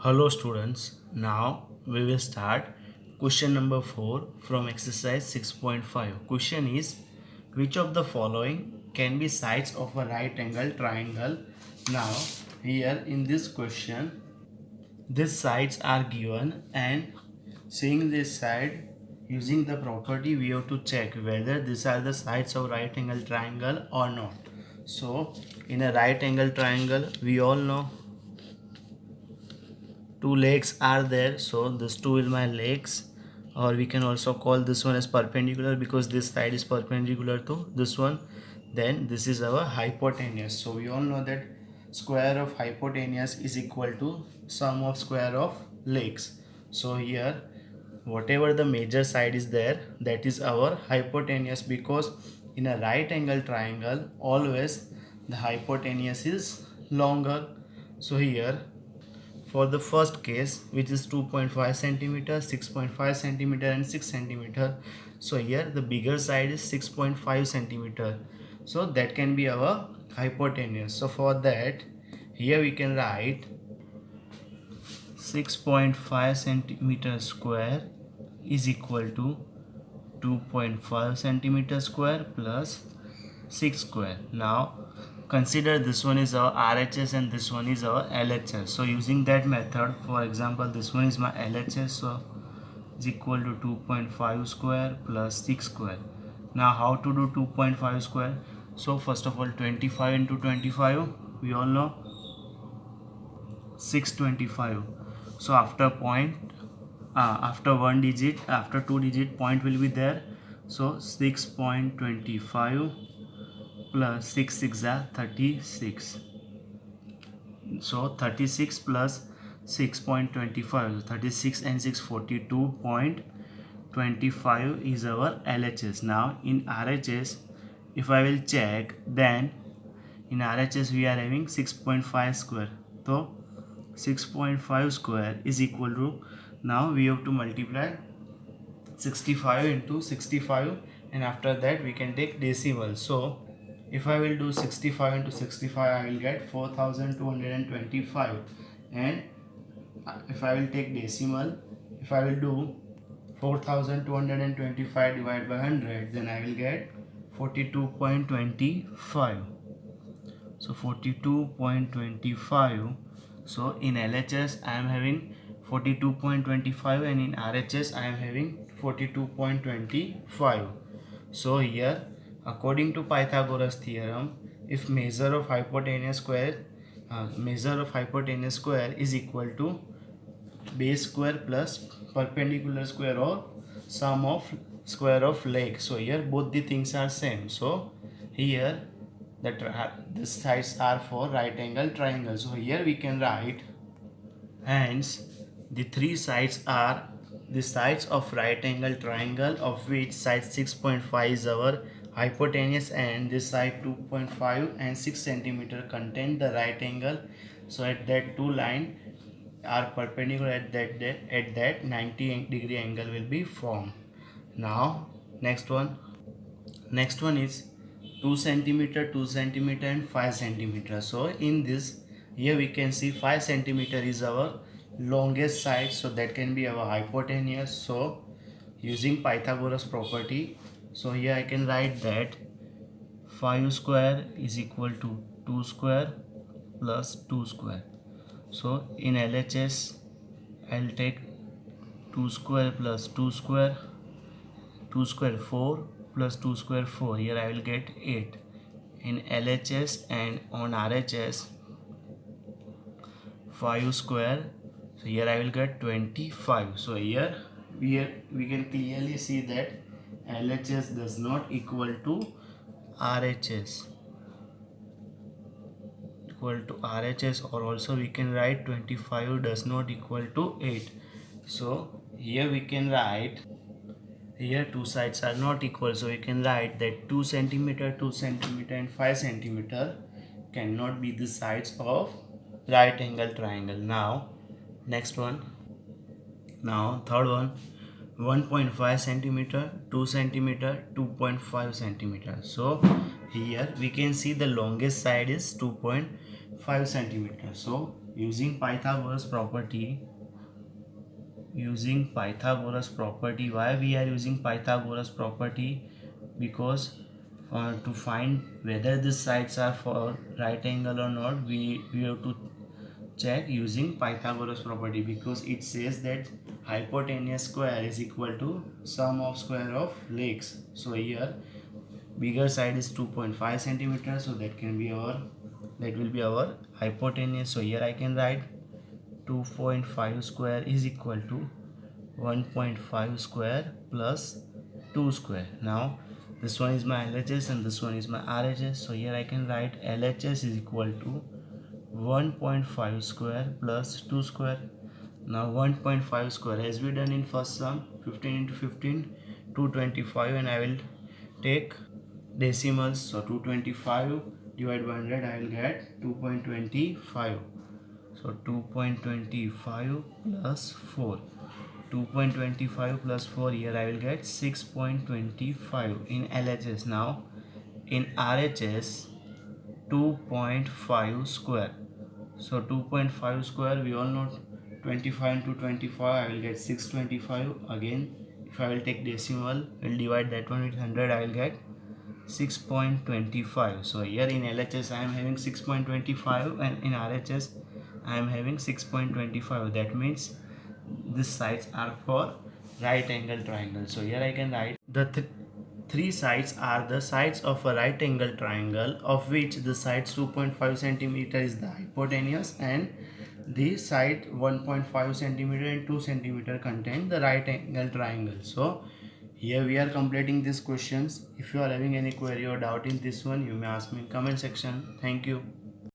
Hello students, now we will start question number 4 from exercise 6.5. Question is, which of the following can be sides of a right angle triangle? Now here in this question, these sides are given and seeing this side, using the property we have to check whether these are the sides of right angle triangle or not. So in a right angle triangle we all know two legs are there, so this two is my legs, or we can also call this one as perpendicular because this side is perpendicular to this one. Then this is our hypotenuse. So we all know that square of hypotenuse is equal to sum of square of legs. So here whatever the major side is there, that is our hypotenuse, because in a right angle triangle always the hypotenuse is longer. So here for the first case, which is 2.5 centimeter, 6.5 centimeter and 6 centimeter, so here the bigger side is 6.5 centimeter, so that can be our hypotenuse. So for that, here we can write 6.5 centimeter square is equal to 2.5 centimeter square plus 6 square. Now consider this one is our RHS and this one is our LHS. So using that method, for example this one is my LHS, so is equal to 2.5 square plus 6 square. Now how to do 2.5 square? So first of all 25 into 25, we all know 625. So after after one digit, after two digit point will be there, so 6.25 plus 6 6 are 36. So 36 plus 6.25, 36 and 6 42.25 is our LHS. Now in RHS, if I will check, then in RHS we are having 6.5 square. So 6.5 square is equal to, now we have to multiply 65 into 65, and after that we can take decimal. So if I will do 65 into 65, I will get 4225, and if I will take decimal, if I will do 4225 divided by 100, then I will get 42.25. So 42.25. So in LHS I am having 42.25 and in RHS I am having 42.25. So here, according to Pythagoras theorem, if measure of hypotenuse square is equal to base square plus perpendicular square or sum of square of leg. So here both the things are same. So here the sides are for right angle triangle. So here we can write, hence the three sides are the sides of right angle triangle, of which side 6.5 is our hypotenuse and this side 2.5 and 6 centimeter contain the right angle. So at that two line are perpendicular, at that 90-degree angle will be formed. Now next one is 2 centimeter, 2 centimeter and 5 centimeter. So in this, here we can see 5 centimeter is our longest side, so that can be our hypotenuse. So using Pythagoras property, so here I can write that 5 square is equal to 2 square plus 2 square. So in LHS I'll take 2 square plus 2 square, 2 square 4 plus 2 square 4, here I will get 8. In LHS and on RHS 5 square, so here I will get 25. So here we can clearly see that LHS does not equal to RHS, or also we can write 25 does not equal to 8. So here we can write, here two sides are not equal, so we can write that 2 centimeter, 2 centimeter and 5 centimeter cannot be the sides of right angle triangle. Now next one, now third one, 1.5 centimeter, 2 centimeter, 2.5 centimeter. So here we can see the longest side is 2.5 centimeter. So using Pythagoras property, why we are using Pythagoras property? Because to find whether the sides are for right angle or not, we have to check using Pythagoras property, because it says that hypotenuse square is equal to sum of square of legs. So here bigger side is 2.5 centimeters, so that will be our hypotenuse. So here I can write 2.5 square is equal to 1.5 square plus 2 square. Now this one is my LHS and this one is my RHS. So here I can write LHS is equal to 1.5 square plus 2 square. Now 1.5 square, as we done in first sum, 15 into 15, 225, and I will take decimals. So 225 divided by 100, I will get 2.25. So 2.25 plus 4. 2.25 plus 4, here I will get 6.25 in LHS. Now in RHS, 2.5 square. So 2.5 square, we all know 25 into 25, I will get 625. Again, if I will take decimal, will divide that one with 100, I will get 6.25. So here in LHS I am having 6.25 and in RHS I am having 6.25. That means these sides are for right angle triangle. So here I can write the three sides are the sides of a right angle triangle, of which the sides 2.5 centimeter is the hypotenuse and the side 1.5 centimeter and 2 centimeter contain the right angle triangle. So here we are completing these questions. If you are having any query or doubt in this one, you may ask me in comment section. Thank you.